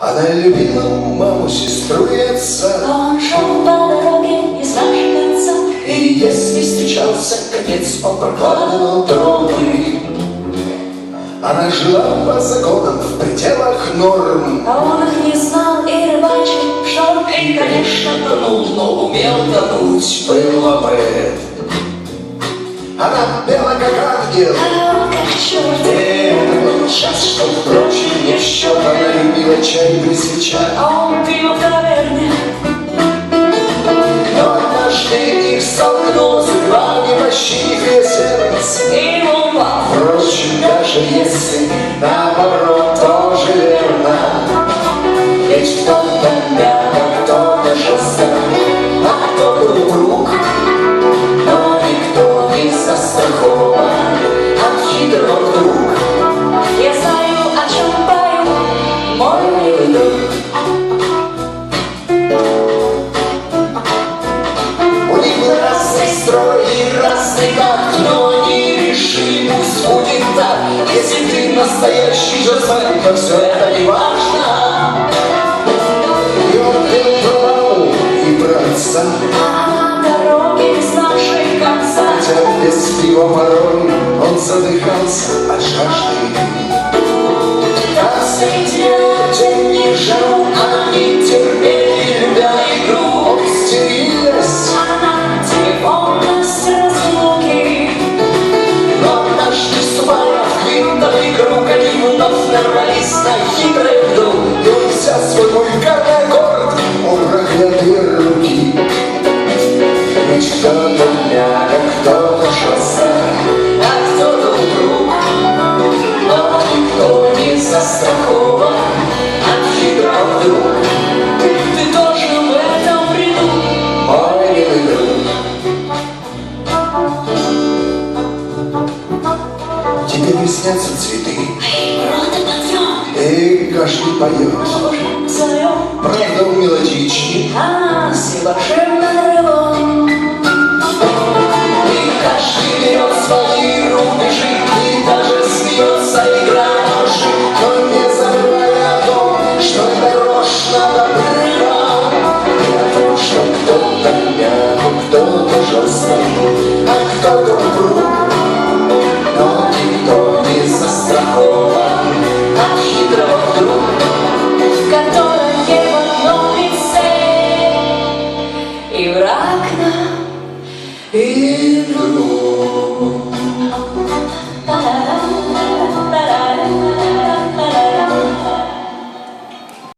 Она любила маму, сестру и отца. Он шел по дороге, не знавшей конца. И если встречался конец, он прокладывал тропы. Она жила по законам, в пределах норм. А он их не знал и рыбачил, шторм, И, конечно, тонул, но умел тонуть, был опыт. Она пела, как ангел, а он как черт. и это был час, что, впрочем, не в счет. Она любила чай при свечах, А он пил в таверне. но однажды их столкнула судьба, не пощадив ее сердце. И он упал. Впрочем, даже если наоборот, тоже верно. Ведь кто-то мягко, кто-то жестко, а кто-то упруг. Но никто не застрахован от хитрого друг. Я знаю, о чем пою, мой милый друг. У них был разный строй и разный такт, но они решили, пусть будет так. Если ты настоящий джазмен, то все это не важно. И он пел про маму и про отца, А дороге, знавшей конца. хотя без пива порой он задыхался от жажды. Как среди летен не жару, они терпели, любя игру. Он стерильность, Она телефонность разлуки. но однажды, вступая в квинтовый круг, они вновь нарвались на хитрый вдруг. И он взял свой вульгарный аккорд, он проклятые руки. Ведь кто-то мягок, кто-то жестко, а кто-то упруг. Но никто не застрахован от хитрого вдруг. Ты тоже в этом бреду. Мой милый друг. Тебе не снятся цветы, Рота потрём, и каждый поет. уже своем. Правда, он мелодичный, А с небольшим